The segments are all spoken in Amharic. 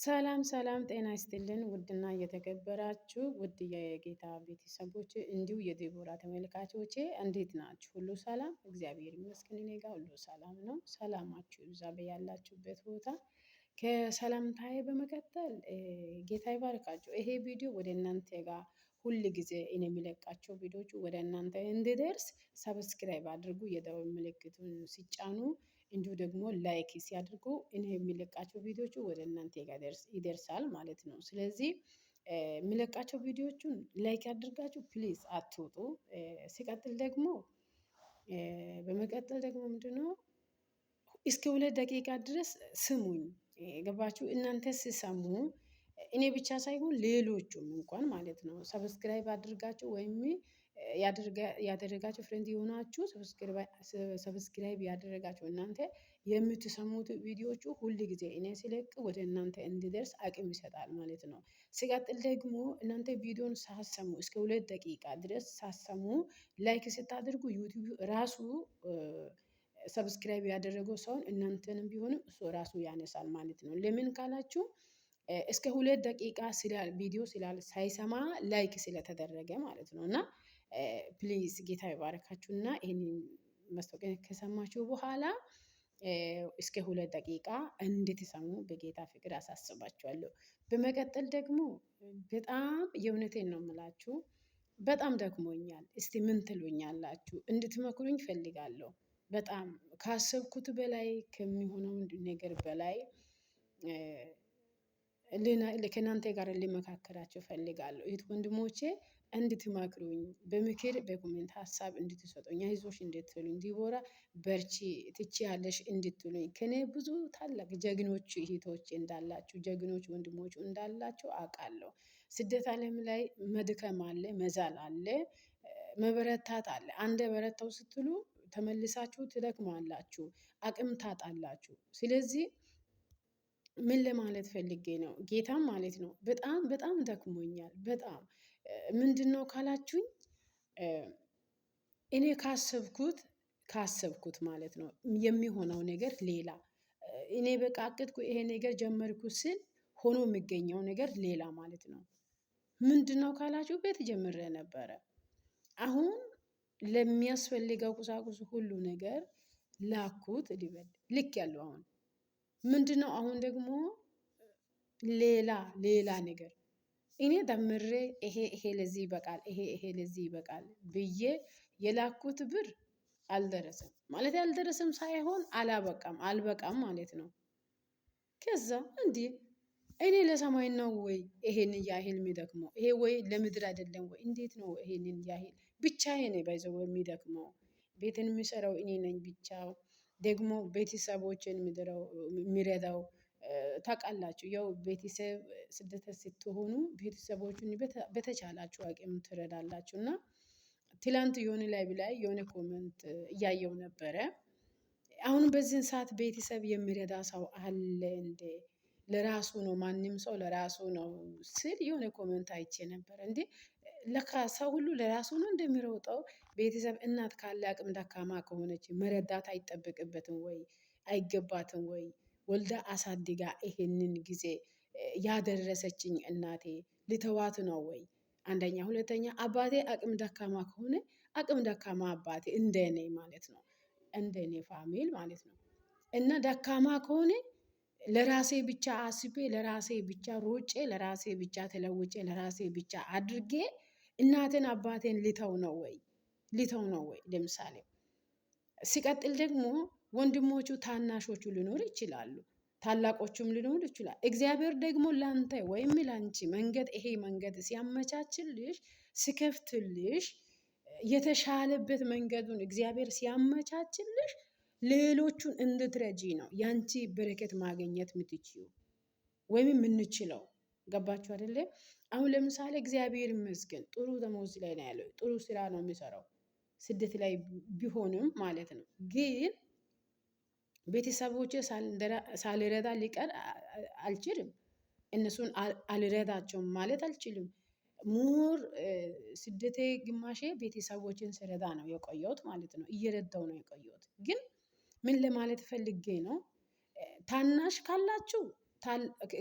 ሰላም ሰላም ጤና ይስጥልን ውድና እየተከበራችሁ ውድ የጌታ ቤተሰቦች እንዲሁ የዲቦራ ተመልካቾቼ እንዴት ናችሁ? ሁሉ ሰላም እግዚአብሔር ይመስገን እኔ ጋር ሁሉ ሰላም ነው። ሰላማችሁ ይብዛ በያላችሁበት ቦታ። ከሰላምታዬ በመቀጠል ጌታ ይባርካችሁ። ይሄ ቪዲዮ ወደ እናንተ ጋር ሁል ጊዜ እኔ የሚለቃቸው ቪዲዮዎች ወደ እናንተ እንዲደርስ ሰብስክራይብ አድርጉ፣ የደወል ምልክቱን ሲጫኑ እንዲሁ ደግሞ ላይክ ሲያደርጉ እኔ የሚለቃቸው ቪዲዮቹ ወደ እናንተ ጋር ይደርሳል ማለት ነው። ስለዚህ የሚለቃቸው ቪዲዮቹን ላይክ ያድርጋችሁ ፕሊዝ አትውጡ። ሲቀጥል ደግሞ በመቀጠል ደግሞ ምንድነው እስከ 2 ደቂቃ ድረስ ስሙኝ። ገባችሁ? እናንተ ስሰሙ እኔ ብቻ ሳይሆን ሌሎቹም እንኳን ማለት ነው ሰብስክራይብ አድርጋችሁ ወይም ያደረጋችሁ ፍሬንድ የሆናችሁ ሰብስክራይብ ያደረጋችሁ እናንተ የምትሰሙት ቪዲዮዎቹ ሁል ጊዜ እኔ ሲለቅ ወደ እናንተ እንዲደርስ አቅም ይሰጣል ማለት ነው። ሲቀጥል ደግሞ እናንተ ቪዲዮን ሳሰሙ እስከ 2 ደቂቃ ድረስ ሳሰሙ ላይክ ስታደርጉ ዩቲዩብ ራሱ ሰብስክራይብ ያደረገው ሰውን እናንተንም ቢሆንም እሱ ራሱ ያነሳል ማለት ነው። ለምን ካላችሁ እስከ 2 ደቂቃ ቪዲዮ ሳይሰማ ላይክ ስለተደረገ ማለት ነው። እና ፕሊዝ ጌታ ይባርካችሁና ይሄንን ማስታወቂያ ከሰማችሁ በኋላ እስከ 2 ደቂቃ እንድትሰሙ በጌታ ፍቅር አሳስባችኋለሁ። በመቀጠል ደግሞ በጣም የእውነቴን ነው የምላችሁ በጣም ደክሞኛል። እስቲ ምን ትሉኛላችሁ? እንድትመክሩኝ እፈልጋለሁ። በጣም ካሰብኩት በላይ ከሚሆነው ነገር በላይ ከእናንተ ጋር ልመካከራችሁ እፈልጋለሁ። እህት ወንድሞቼ እንድትመክሩኝ በምክር በኮሜንት ሀሳብ እንድትሰጡኝ አይዞሽ እንድትሉኝ ዲቦራ በርቺ ትችያለሽ እንድትሉኝ ከኔ ብዙ ታላቅ ጀግኖች እህቶች እንዳላችሁ ጀግኖች ወንድሞች እንዳላችሁ አውቃለሁ። ስደት ዓለም ላይ መድከም አለ፣ መዛል አለ፣ መበረታት አለ። አንዴ በረታው ስትሉ ተመልሳችሁ ትደክማላችሁ፣ አቅም ታጣላችሁ። ስለዚህ ምን ለማለት ፈልጌ ነው ጌታም ማለት ነው በጣም በጣም ደክሞኛል። በጣም ምንድነው ካላችሁኝ እኔ ካሰብኩት ማለት ነው የሚሆነው ነገር ሌላ። እኔ በቃ አቅድኩ ይሄ ነገር ጀመርኩ ስል ሆኖ የሚገኘው ነገር ሌላ ማለት ነው። ምንድነው ካላችሁ ቤት ጀምሬ ነበረ። አሁን ለሚያስፈልገው ቁሳቁስ ሁሉ ነገር ላኩት ልበል ልኬያለሁ። አሁን ምንድነው አሁን ደግሞ ሌላ ነገር እኔ ደምሬ ይሄ ለዚህ ይበቃል ይሄ ለዚህ ይበቃል ብዬ የላኩት ብር አልደረሰም ማለት አልደረሰም ሳይሆን አልበቃም ማለት ነው። ከዛ እንዴ እኔ ለሰማይ ነው ወይ ይሄን ያህል የሚደክመው? ይሄ ወይ ለምድር አይደለም ወይ? እንዴት ነው ይሄንን ያህል ብቻዬን ባይ ዘ ዌይ የሚደክመው? ቤትን የሚሰራው እኔ ነኝ ብቻ ደግሞ ቤተሰቦችን የሚረዳው ታውቃላችሁ። ያው ቤተሰብ ስደት ስትሆኑ ቤተሰቦቹን በተቻላችሁ አቅም ትረዳላችሁ። እና ትላንት የሆነ ላይቭ ላይ የሆነ ኮመንት እያየሁ ነበረ። አሁን በዚህን ሰዓት ቤተሰብ የሚረዳ ሰው አለ እንዴ? ለራሱ ነው ማንም ሰው ለራሱ ነው ስል የሆነ ኮመንት አይቼ ነበር። እንዴ ለካ ሰው ሁሉ ለራሱ ነው እንደሚሮጠው? ቤተሰብ እናት ካለ አቅም ደካማ ከሆነች መረዳት አይጠበቅበትም ወይ? አይገባትም ወይ? ወልዳ አሳድጋ ይሄንን ጊዜ ያደረሰችኝ እናቴ ልተዋት ነው ወይ? አንደኛ ሁለተኛ አባቴ አቅም ደካማ ከሆነ አቅም ደካማ አባቴ እንደኔ ማለት ነው እንደኔ ፋሚል ማለት ነው። እና ደካማ ከሆነ ለራሴ ብቻ አስቤ ለራሴ ብቻ ሮጬ ለራሴ ብቻ ተለውጬ ለራሴ ብቻ አድርጌ እናቴን አባቴን ልተው ነው ወይ? ለምሳሌ ሲቀጥል ደግሞ ወንድሞቹ ታናሾቹ ሊኖሩ ይችላሉ፣ ታላቆቹም ሊኖሩ ይችላል። እግዚአብሔር ደግሞ ላንተ ወይም ላንቺ መንገድ ይሄ መንገድ ሲያመቻችልሽ ሲከፍትልሽ የተሻለበት መንገዱን እግዚአብሔር ሲያመቻችልሽ ሌሎቹን እንድትረጂ ነው ያንቺ በረከት ማግኘት የምትችይው ወይም የምንችለው። ገባችሁ አይደለ? አሁን ለምሳሌ እግዚአብሔር ይመስገን ጥሩ ደሞዝ ላይ ነው ያለው፣ ጥሩ ስራ ነው የሚሰራው ስደት ላይ ቢሆንም ማለት ነው። ግን ቤተሰቦቼ ሳልረዳ ሊቀር አልችልም። እነሱን አልረዳቸውም ማለት አልችልም። ሞር ስደቴ ግማሼ ቤተሰቦችን ስረዳ ነው የቆየሁት ማለት ነው። እየረዳሁ ነው የቆየሁት። ግን ምን ለማለት ፈልጌ ነው ታናሽ ካላችሁ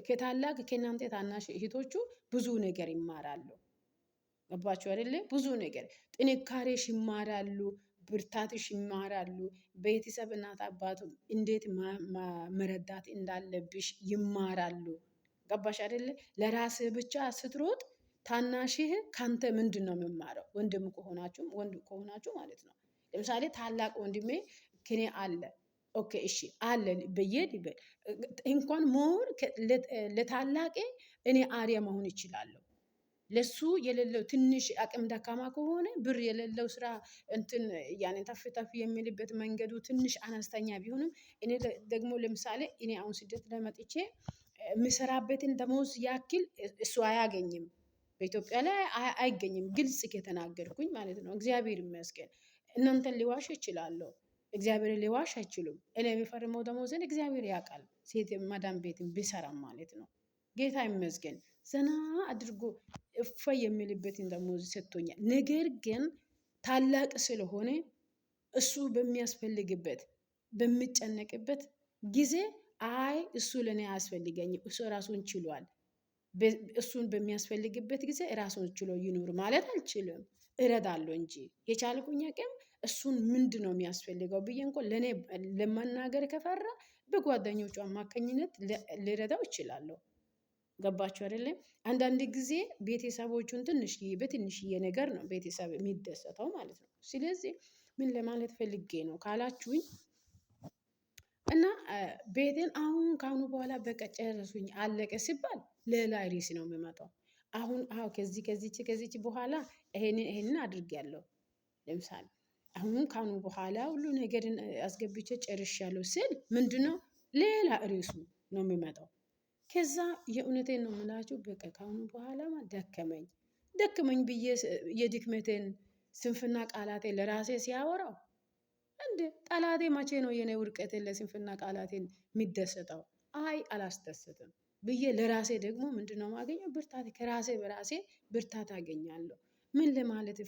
ከታላቅ ከእናንተ ታናሽ እህቶቹ ብዙ ነገር ይማራሉ። ገባችሁ አይደለ? ብዙ ነገር ጥንካሬሽ ይማራሉ፣ ብርታትሽ ይማራሉ። ቤተሰብ እናት አባቱ እንዴት መረዳት እንዳለብሽ ይማራሉ። ገባሽ አይደለ? ለራስህ ብቻ ስትሮጥ ታናሽህ ካንተ ምንድነው የሚማረው? ወንድም ከሆናችሁ ወንድ ከሆናችሁ ማለት ነው። ለምሳሌ ታላቅ ወንድሜ ከኔ አለ። ኦኬ እሺ አለ ብዬ ልበል እንኳን ሞር ለታላቄ እኔ አርያ መሆን ይችላለሁ። ለሱ የሌለው ትንሽ አቅም ደካማ ከሆነ ብር የሌለው ስራ እንትን ያንን ተፍ ተፍ የሚልበት መንገዱ ትንሽ አነስተኛ ቢሆንም እኔ ደግሞ ለምሳሌ እኔ አሁን ስደት ላይ መጥቼ የምሰራበትን ደሞዝ ያክል እሱ አያገኝም። በኢትዮጵያ ላይ አይገኝም። ግልጽ ከተናገርኩኝ ማለት ነው። እግዚአብሔር ይመስገን። እናንተን ሊዋሽ እችላለሁ። እግዚአብሔርን ሊዋሽ አይችሉም። እኔ የሚፈርመው ደሞዝን እግዚአብሔር ያውቃል። ሴት ማዳም ቤትን ቢሰራም ማለት ነው። ጌታ ይመስገን ዘና አድርጎ እፎይ የሚልበትን ደሞዝ ሰጥቶኛል። ነገር ግን ታላቅ ስለሆነ እሱ በሚያስፈልግበት በሚጨነቅበት ጊዜ አይ እሱ ለእኔ አያስፈልገኝም፣ እሱ ራሱን ችሏል፣ እሱን በሚያስፈልግበት ጊዜ ራሱን ችሎ ይኑር ማለት አልችልም። እረዳለሁ እንጂ የቻልኩኝ አቅም እሱን ምንድን ነው የሚያስፈልገው ብዬ እንኳን ለእኔ ለመናገር ከፈራ በጓደኞቹ አማካኝነት ልረዳው እችላለሁ። ገባችሁ አይደለም? አንዳንድ ጊዜ ቤተሰቦቹን በትንሽዬ ነገር ነው ቤተሰብ የሚደሰተው ማለት ነው። ስለዚህ ምን ለማለት ፈልጌ ነው ካላችሁኝ እና ቤቴን አሁን ከአሁኑ በኋላ በቃ ጨረሱኝ አለቀ ሲባል ሌላ ርዕስ ነው የሚመጣው። አሁን ከዚች በኋላ ይሄንን አድርጌያለሁ። ለምሳሌ አሁን ከአሁኑ በኋላ ሁሉ ነገርን አስገብቼ ጨርሻለሁ ስል ምንድነው ሌላ ርዕሱ ነው የሚመጣው። ከዛ የእውነቴን ነው የምላችሁ በቃ ከአሁኑ በኋላማ ደከመኝ ብዬ የድክመቴን ስንፍና ቃላቴን ለራሴ ሲያወራው እንደ ጠላቴ መቼ ነው የኔ ውድቀቴን ለስንፍና ቃላቴን የሚደሰተው? አይ አላስደስትም ብዬ ለራሴ ደግሞ ምንድነው የማገኘው? ብርታት ከራሴ በራሴ ብርታት አገኛለሁ። ምን ለማለት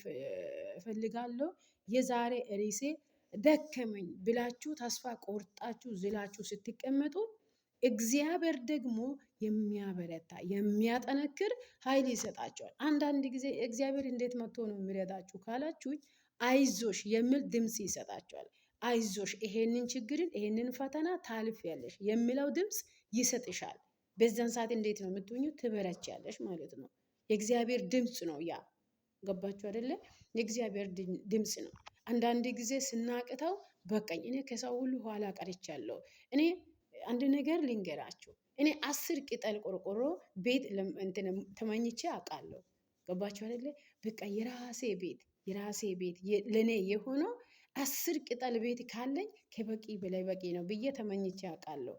እፈልጋለሁ? የዛሬ ርዕሴ ደከመኝ ብላችሁ ተስፋ ቆርጣችሁ ዝላችሁ ስትቀመጡ እግዚአብሔር ደግሞ የሚያበረታ የሚያጠነክር ኃይል ይሰጣቸዋል። አንዳንድ ጊዜ እግዚአብሔር እንዴት መጥቶ ነው የሚረዳችሁ ካላችሁኝ አይዞሽ የሚል ድምፅ ይሰጣቸዋል። አይዞሽ ይሄንን ችግርን ይሄንን ፈተና ታልፊያለሽ የሚለው ድምፅ ይሰጥሻል። በዛን ሰዓት እንዴት ነው የምትሆኚው? ትበረቻለሽ ማለት ነው። የእግዚአብሔር ድምፅ ነው ያ። ገባችሁ አይደለ? የእግዚአብሔር ድምፅ ነው። አንዳንድ ጊዜ ስናቅተው በቃኝ እኔ ከሰው ሁሉ ኋላ ቀርቻለሁ። እኔ አንድ ነገር ልንገራችሁ። እኔ 10 ቅጠል ቆርቆሮ ቤት ተመኝቼ አውቃለሁ። ገባችሁ አይደለ? በቃ የራሴ ቤት ለኔ የሆነው 10 ቅጠል ቤት ካለኝ ከበቂ በላይ በቂ ነው ብዬ ተመኝቼ አውቃለሁ።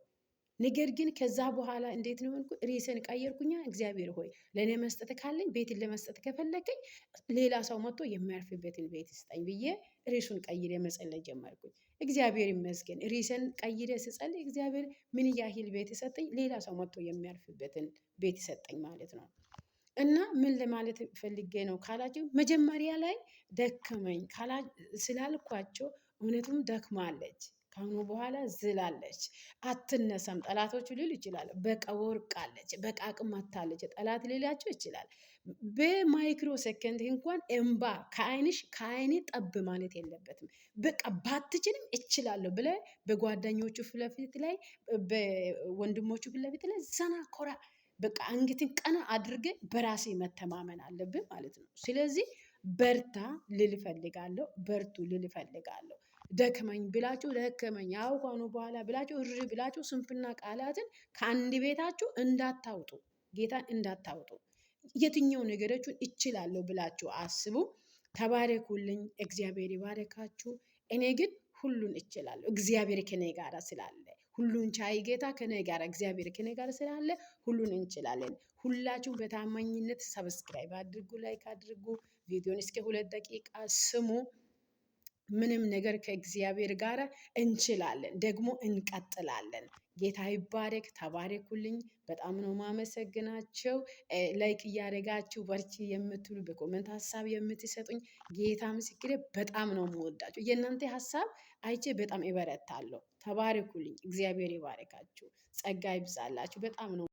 ነገር ግን ከዛ በኋላ እንዴት ነው ሆንኩ? ርዕሴን ቀየርኩኛ። እግዚአብሔር ሆይ ለእኔ መስጠት ካለኝ ቤትን ለመስጠት ከፈለገኝ ሌላ ሰው መጥቶ የሚያርፍበትን ቤት ስጠኝ ብዬ ርዕሱን ቀይሬ መጸለይ ጀመርኩኝ። እግዚአብሔር ይመስገን ርዕሴን ቀይሬ ስጸልይ እግዚአብሔር ምን ያህል ቤት ሰጠኝ? ሌላ ሰው መጥቶ የሚያርፍበትን ቤት ሰጠኝ ማለት ነው። እና ምን ለማለት ፈልጌ ነው ካላችሁ መጀመሪያ ላይ ደከመኝ ስላልኳቸው እውነቱም ደክማለች። ከአሁኑ በኋላ ዝላለች፣ አትነሳም። ጠላቶቹ ሊሉ ይችላል። በቃ ወርቃለች፣ በቃ አቅም አታለች ጠላት ሊላቸው ይችላል። በማይክሮ ሰከንድ እንኳን እንባ ከአይኔ ጠብ ማለት የለበትም። በቃ ባትችልም እችላለሁ ብለ በጓደኞቹ ፊት ለፊት ላይ በወንድሞቹ ፊት ለፊት ላይ ዘና ኮራ በቃ አንገትን ቀና አድርገ በራሴ መተማመን አለብን ማለት ነው። ስለዚህ በርታ ልል እፈልጋለሁ። በርቱ ልል እፈልጋለሁ። ደከመኝ ብላችሁ ደከመኝ ያው ከሆኑ በኋላ ብላችሁ እሪ ብላችሁ ስንፍና ቃላትን ከአንድ ቤታችሁ እንዳታውጡ፣ ጌታን እንዳታውጡ። የትኛው ነገሮችን እችላለሁ ብላችሁ አስቡ። ተባረኩልኝ። እግዚአብሔር ይባረካችሁ። እኔ ግን ሁሉን እችላለሁ። እግዚአብሔር ከኔ ጋር ስላለ ሁሉን ቻይ ጌታ ከኔ ጋር እግዚአብሔር ከኔ ጋር ስላለ ሁሉን እንችላለን። ሁላችሁም በታማኝነት ሰብስክራይብ አድርጉ፣ ላይክ አድርጉ። ቪዲዮን እስከ 2 ደቂቃ ስሙ። ምንም ነገር ከእግዚአብሔር ጋር እንችላለን፣ ደግሞ እንቀጥላለን። ጌታ ይባረክ። ተባረኩልኝ። በጣም ነው ማመሰግናቸው። ላይክ እያደረጋችሁ በርቺ የምትሉ በኮመንት ሀሳብ የምትሰጡኝ ጌታ ምስክሬ በጣም ነው የምወዳችሁ። የእናንተ ሀሳብ አይቼ በጣም ይበረታለሁ። ተባረኩልኝ። እግዚአብሔር ይባረካችሁ። ጸጋ ይብዛላችሁ። በጣም ነው